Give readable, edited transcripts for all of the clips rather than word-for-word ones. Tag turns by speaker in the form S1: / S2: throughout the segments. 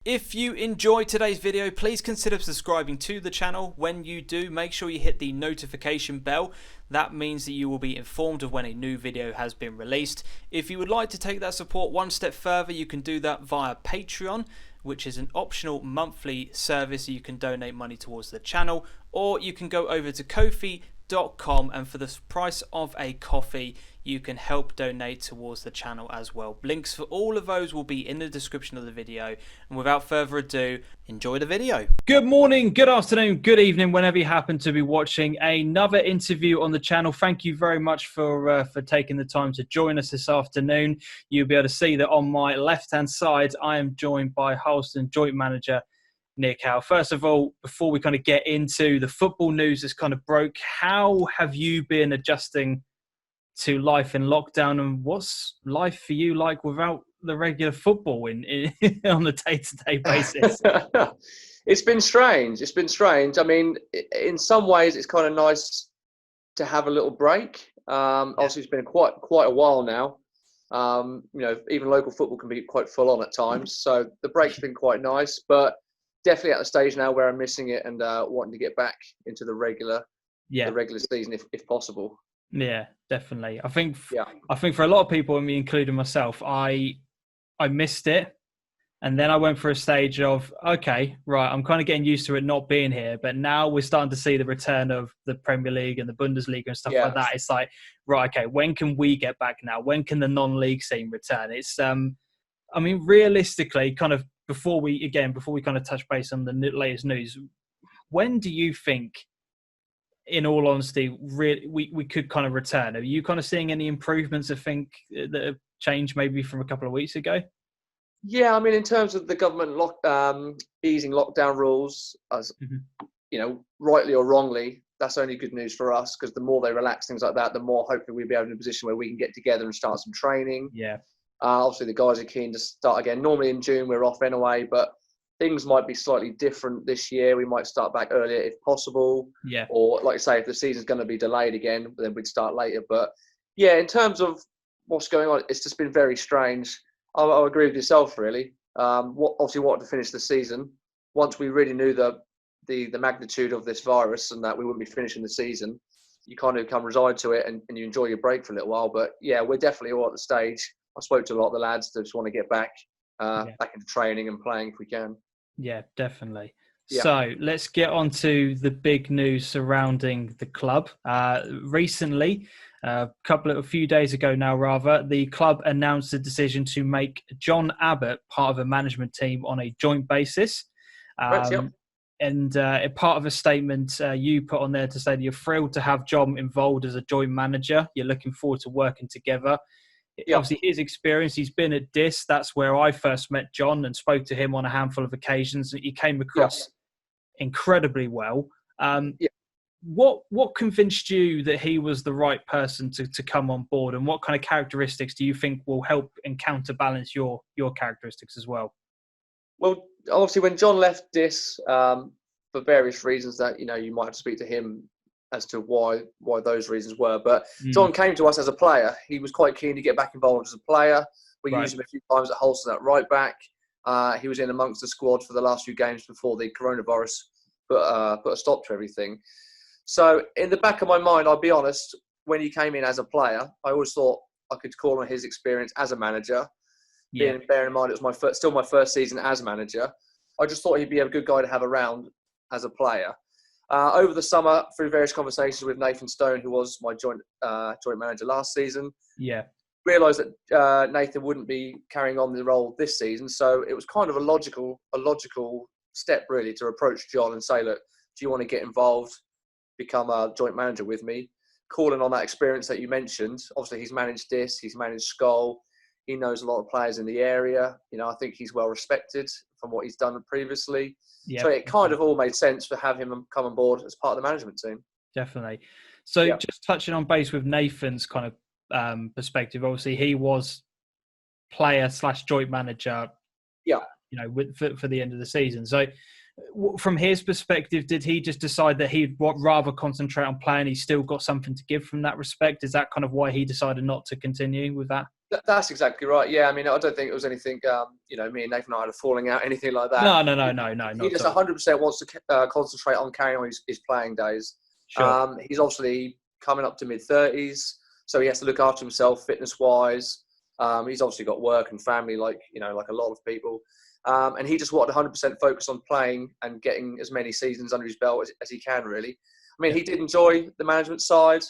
S1: If you enjoyed today's video, please consider subscribing to the channel. When you do, make sure you hit the notification bell. That means that you will be informed of when a new video has been released. If you would like to take that support one step further, you can do that via Patreon, which is an optional monthly service. You can donate money towards the channel, or you can go over to Ko-fi.com, and for the price of a coffee you can help donate towards the channel as well. Links for all of those will be in the description of the video, and without further ado, enjoy the video. Good morning, good afternoon, good evening, whenever you happen to be watching another interview on the channel. Thank you very much for taking the time to join us this afternoon. You'll be able to see that on my left hand side I am joined by Harleston joint manager Nick Howell. First of all, before we kind of get into the football news that's kind of broke, how have you been adjusting to life in lockdown, and what's life for you like without the regular football in on a day-to-day basis?
S2: It's been strange. I mean, in some ways, it's kind of nice to have a little break. Obviously, it's been quite a while now. Even local football can be quite full on at times. So the break's been quite nice, but definitely at the stage now where I'm missing it and wanting to get back into the regular season if possible.
S1: Yeah, definitely. I think for a lot of people, and me including myself, I missed it, and then I went for a stage of, okay, right, I'm kind of getting used to it not being here, but now we're starting to see the return of the Premier League and the Bundesliga and stuff like that. It's like, right, okay, when can we get back now? When can the non-league scene return? It's I mean, realistically, kind of before we kind of touch base on the latest news, when do you think, in all honesty, really, we could kind of return? Are you kind of seeing any improvements, I think, that have changed maybe from a couple of weeks ago?
S2: Yeah, I mean, in terms of the government easing lockdown rules, as rightly or wrongly, that's only good news for us, because the more they relax things like that, the more hopefully we'll be able in a position where we can get together and start some training.
S1: Yeah.
S2: Obviously, the guys are keen to start again. Normally in June, we're off anyway, but things might be slightly different this year. We might start back earlier if possible.
S1: Yeah.
S2: Or, like I say, if the season's going to be delayed again, then we'd start later. But, yeah, in terms of what's going on, it's just been very strange. I agree with yourself, really. Obviously wanted to finish the season. Once we really knew the magnitude of this virus and that we wouldn't be finishing the season, you kind of come resigned to it and you enjoy your break for a little while. But, yeah, we're definitely all at the stage. I spoke to a lot of the lads that just want to get back into training and playing if we can.
S1: Yeah, definitely.
S2: Yeah.
S1: So let's get on to the big news surrounding the club. Recently, a few days ago now, rather, the club announced the decision to make Jon Abbott part of a management team on a joint basis. And part of a statement you put on there to say that you're thrilled to have Jon involved as a joint manager. You're looking forward to working together. Obviously, his experience, he's been at DIS. That's where I first met Jon and spoke to him on a handful of occasions. He came across incredibly well. What convinced you that he was the right person to come on board, and what kind of characteristics do you think will help and counterbalance your characteristics as well?
S2: Well, obviously, when Jon left DIS, for various reasons that you might have to speak to him as to why those reasons were. But Jon came to us as a player. He was quite keen to get back involved as a player. We used him a few times at Harleston at right back. He was in amongst the squad for the last few games before the coronavirus put a stop to everything. So in the back of my mind, I'll be honest, when he came in as a player, I always thought I could call on his experience as a manager. Bearing in mind it was still my first season as manager. I just thought he'd be a good guy to have around as a player. Over the summer, through various conversations with Nathan Stone, who was my joint manager last season, realised that Nathan wouldn't be carrying on the role this season. So it was kind of a logical step, really, to approach Jon and say, look, do you want to get involved, become a joint manager with me? Calling on that experience that you mentioned. Obviously, he's managed DIS, he's managed Skull. He knows a lot of players in the area. I think he's well respected from what he's done previously. So it kind of all made sense to have him come on board as part of the management team.
S1: Definitely. So just touching on base with Nathan's kind of perspective, obviously he was player/joint manager, for the end of the season. So from his perspective, did he just decide that he'd rather concentrate on playing? He's still got something to give from that respect. Is that kind of why he decided not to continue with that?
S2: That's exactly right. Yeah, I mean, I don't think it was anything. Me and Nathan and I had a falling out, anything like that.
S1: No, not
S2: He just
S1: at all.
S2: 100% wants to concentrate on carrying on his playing days.
S1: Sure.
S2: He's obviously coming up to mid-30s, so he has to look after himself fitness-wise. He's obviously got work and family, like a lot of people. And he just wanted 100% focus on playing and getting as many seasons under his belt as he can, really. I mean, he did enjoy the management side,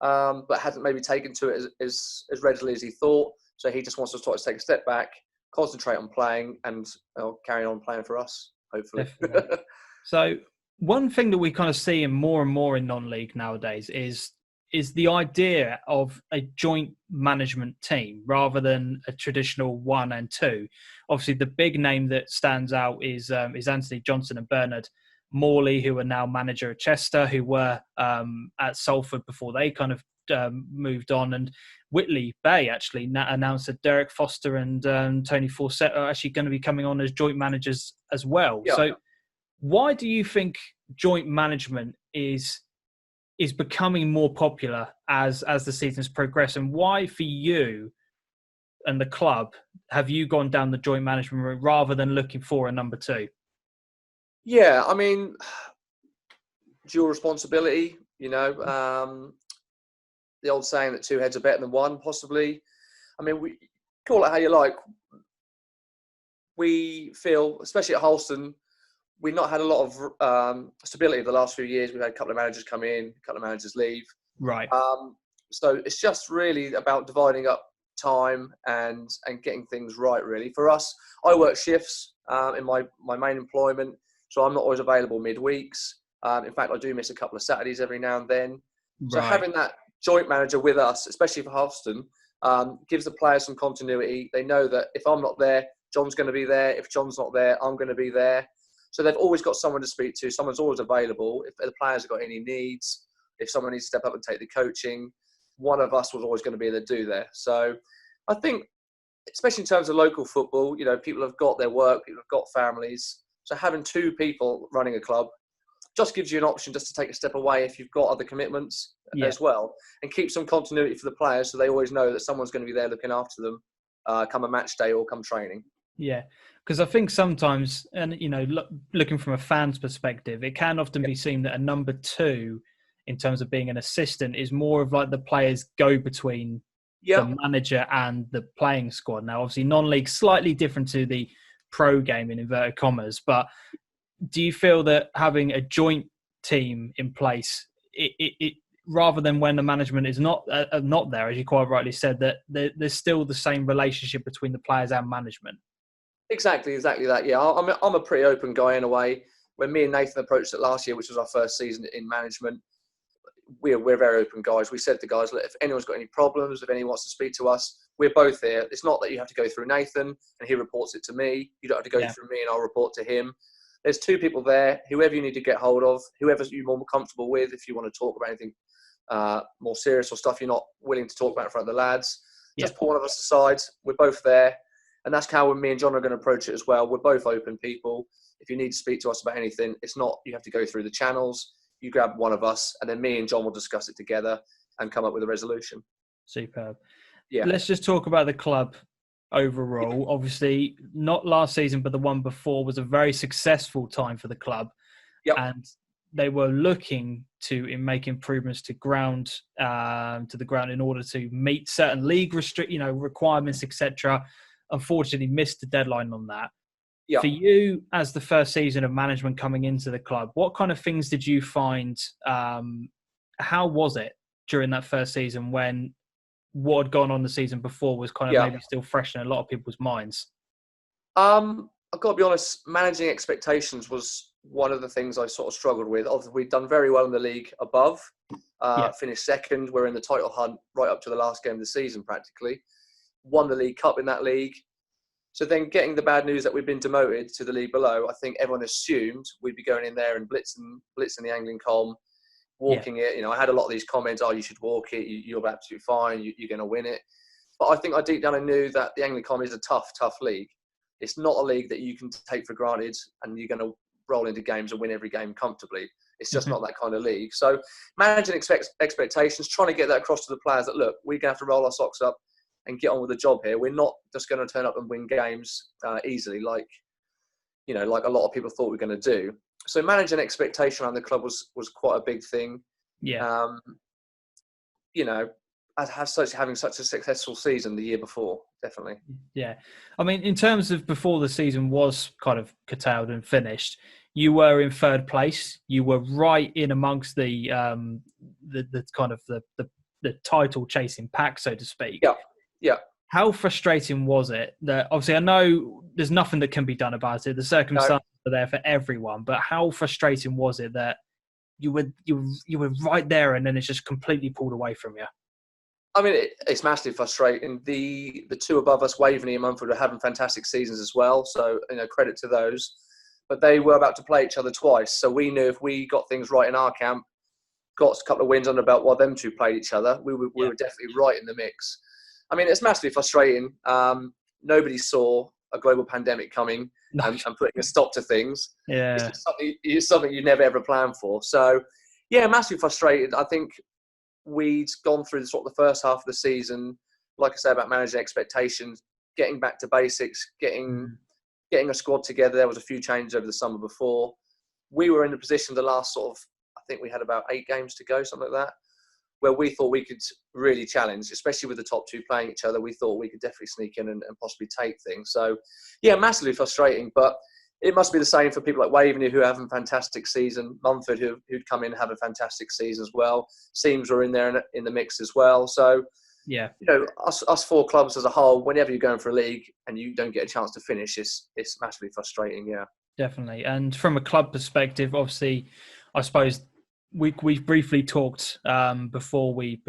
S2: but hadn't maybe taken to it as readily as he thought. So he just wants to sort of take a step back, concentrate on playing, and carry on playing for us, hopefully.
S1: Definitely. So one thing that we kind of see more and more in non-league nowadays is the idea of a joint management team rather than a traditional 1 and 2. Obviously, the big name that stands out is Anthony Johnson and Bernard Morley, who are now manager at Chester, who were at Salford before they kind of moved on. And Whitley Bay actually announced that Derek Foster and Tony Fawcett are actually going to be coming on as joint managers as well.
S2: Yeah.
S1: So why do you think joint management is becoming more popular as the seasons progress, and why for you and the club have you gone down the joint management route rather than looking for a number 2?
S2: Yeah, I mean, dual responsibility, the old saying that 2 heads are better than 1, possibly. I mean, we call it how you like. We feel, especially at Harleston, we've not had a lot of stability the last few years. We've had a couple of managers come in, a couple of managers leave.
S1: Right.
S2: So it's just really about dividing up time and getting things right, really. For us, I work shifts in my main employment, so I'm not always available midweeks. In fact, I do miss a couple of Saturdays every now and then. So having that joint manager with us, especially for Harleston, gives the players some continuity. They know that if I'm not there, John's going to be there. If John's not there, I'm going to be there. So they've always got someone to speak to. Someone's always available. If the players have got any needs, if someone needs to step up and take the coaching, one of us was always going to be there to do there. So I think, especially in terms of local football, people have got their work, people have got families. So having 2 people running a club just gives you an option just to take a step away if you've got other commitments as well, and keep some continuity for the players so they always know that someone's going to be there looking after them come a match day or come training. Yeah,
S1: because I think sometimes, and looking from a fan's perspective, it can often be seen that a number 2, in terms of being an assistant, is more of like the players go between the manager and the playing squad. Now, obviously, non-league slightly different to the pro game in inverted commas, but do you feel that having a joint team in place, it rather than when the management is not there, as you quite rightly said, that there's still the same relationship between the players and management?
S2: Exactly that. Yeah, I'm a pretty open guy in a way. When me and Nathan approached it last year, which was our first season in management, we're very open guys. We said to guys, look, if anyone's got any problems, if anyone wants to speak to us, we're both here. It's not that you have to go through Nathan and he reports it to me. You don't have to go through me and I'll report to him. There's 2 people there, whoever you need to get hold of, whoever you're more comfortable with. If you want to talk about anything more serious or stuff you're not willing to talk about in front of the lads, just pull one of us aside. We're both there. And that's how me and John are going to approach it as well. We're both open people. If you need to speak to us about anything, it's not you have to go through the channels. You grab one of us, and then me and John will discuss it together and come up with a resolution.
S1: Superb.
S2: Yeah.
S1: Let's just talk about the club overall. Obviously, not last season, but the one before was a very successful time for the club.
S2: Yep.
S1: And they were looking to make improvements to the ground in order to meet certain league requirements, etc. Unfortunately, missed the deadline on that.
S2: Yeah.
S1: For you, as the first season of management coming into the club, what kind of things did you find? How was it during that first season when what had gone on the season before was kind of maybe still fresh in a lot of people's minds?
S2: I've got to be honest, managing expectations was one of the things I sort of struggled with. Obviously, we'd done very well in the league above, finished second. We're in the title hunt right up to the last game of the season practically. Won the League Cup in that league. So then getting the bad news that we've been demoted to the league below, I think everyone assumed we'd be going in there and blitzing the Anglian Colm, walking it. I had a lot of these comments, you should walk it, you're absolutely fine, you're going to win it. But I think I deep down I knew that the Anglian Colm is a tough league. It's not a league that you can take for granted and you're going to roll into games and win every game comfortably. It's just not that kind of league. So managing expectations, trying to get that across to the players that, look, we're going to have to roll our socks up. and get on with the job here. We're not just going to turn up and win games easily, like a lot of people thought we were going to do. So managing expectation around the club was quite a big thing.
S1: Yeah.
S2: Having such a successful season the year before, definitely.
S1: Yeah. I mean, in terms of before the season was kind of curtailed and finished, you were in third place. You were right in amongst the kind of the title chasing pack, so to speak.
S2: Yeah. Yeah.
S1: How frustrating was it that, obviously I know there's nothing that can be done about it. The circumstances are there for everyone, but how frustrating was it that you were right there and then it's just completely pulled away from you?
S2: I mean, it's massively frustrating. The two above us, Waveney and Mumford, are having fantastic seasons as well. So, credit to those. But they were about to play each other twice. So we knew if we got things right in our camp, got a couple of wins under the belt while them two played each other, we were definitely right in the mix. I mean, it's massively frustrating. Nobody saw a global pandemic coming and putting a stop to things.
S1: Yeah.
S2: It's something you never ever planned for. So, yeah, massively frustrated. I think we'd gone through the first half of the season, like I said, about managing expectations, getting back to basics, getting a squad together. There was a few changes over the summer before. We were in a position the last I think we had about 8 games to go, something like that, where we thought we could really challenge, especially with the top two playing each other. We thought we could definitely sneak in and possibly take things. So, yeah, massively frustrating, but it must be the same for people like Waveney, who are having a fantastic season. Mumford, who'd come in and have a fantastic season as well. Seams were in there in the mix as well. So,
S1: yeah,
S2: us 4 clubs as a whole, whenever you're going for a league and you don't get a chance to finish, it's massively frustrating, yeah.
S1: Definitely. And from a club perspective, obviously, I suppose we briefly talked before we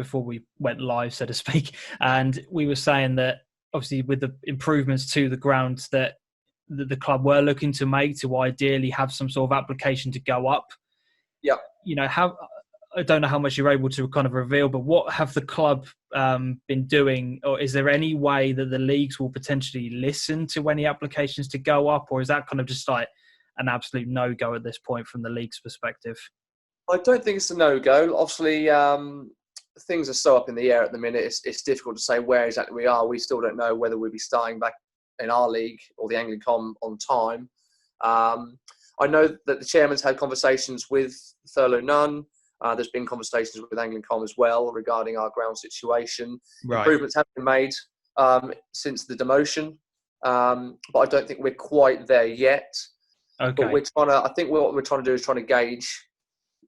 S1: went live, so to speak, and we were saying that obviously with the improvements to the ground that the club were looking to make, to ideally have some sort of application to go up.
S2: Yeah.
S1: I don't know how much you're able to kind of reveal, but what have the club been doing, or is there any way that the leagues will potentially listen to any applications to go up, or is that kind of just like an absolute no-go at this point from the league's perspective?
S2: I don't think it's a no-go. Obviously, things are so up in the air at the minute. It's difficult to say where exactly we are. We still don't know whether we'll be starting back in our league or the Anglican on time. I know that the chairman's had conversations with Thurlow Nunn. There's been conversations with Anglican as well regarding our ground situation. Right. Improvements have been made since the demotion, but I don't think we're quite there yet.
S1: Okay.
S2: But I think what we're trying to do is trying to gauge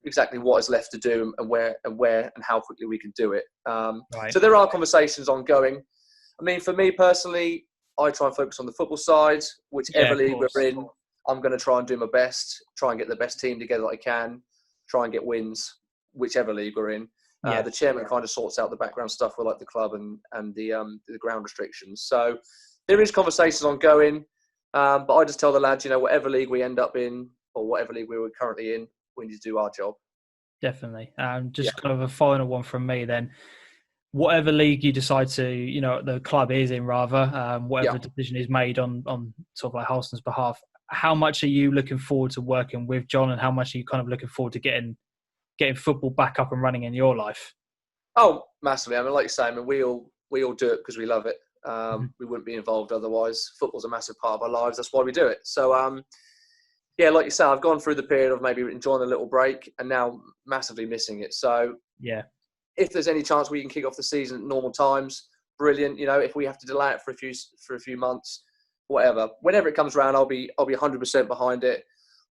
S2: exactly what is left to do and where and how quickly we can do it.
S1: Right.
S2: So there are conversations ongoing. I mean, for me personally, I try and focus on the football side. Whichever league we're in, I'm going to try and do my best, try and get the best team together that I can, try and get wins, whichever league we're in. The chairman kind of sorts out the background stuff with like the club and the ground restrictions. So there is conversations ongoing, but I just tell the lads, whatever league we end up in or whatever league we were currently in, we need to do our job.
S1: Definitely. Just kind of a final one from me then. Whatever league you decide to, the club is in rather, whatever decision is made on sort of like Harleston's behalf, how much are you looking forward to working with Jon, and how much are you kind of looking forward to getting football back up and running in your life?
S2: Oh, massively. I mean, like you say, we all do it because we love it. We wouldn't be involved otherwise. Football's a massive part of our lives. That's why we do it. So, like you say, I've gone through the period of maybe enjoying a little break and now massively missing it. So, if there's any chance we can kick off the season at normal times, brilliant. If we have to delay it for a few months, whatever. Whenever it comes around, I'll be 100% behind it.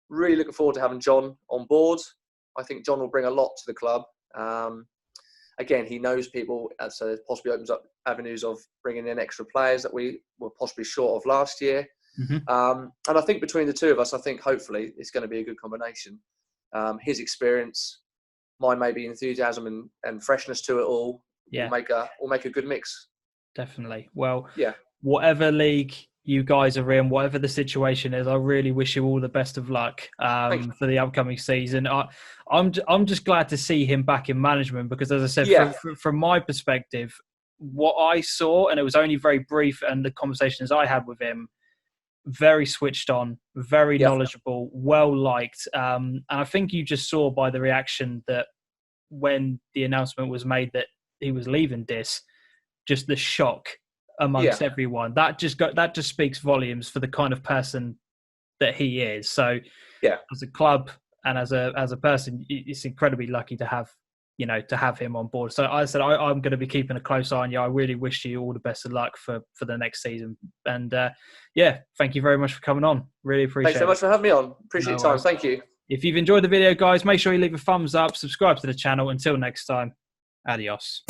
S2: Really looking forward to having Jon on board. I think Jon will bring a lot to the club. Again, he knows people, so it possibly opens up avenues of bringing in extra players that we were possibly short of last year. And I think between the two of us, hopefully it's going to be a good combination. His experience, my maybe enthusiasm and freshness to it all will make a good mix. Definitely.
S1: Well, whatever league you guys are in, whatever the situation is, I really wish you all the best of luck for the upcoming season. I'm just glad to see him back in management because, as I said, from my perspective, what I saw, and it was only very brief, and the conversations I had with him, very switched on, very knowledgeable, well liked. And I think you just saw by the reaction that when the announcement was made that he was leaving DIS, just the shock amongst everyone. That just speaks volumes for the kind of person that he is. So as a club and as a person, it's incredibly lucky to have him on board. So I said I'm going to be keeping a close eye on you. I really wish you all the best of luck for the next season. And thank you very much for coming on. Really appreciate it.
S2: Thanks so much for having me on. Appreciate your time. Thank you.
S1: If you've enjoyed the video, guys, make sure you leave a thumbs up, subscribe to the channel. Until next time, adios.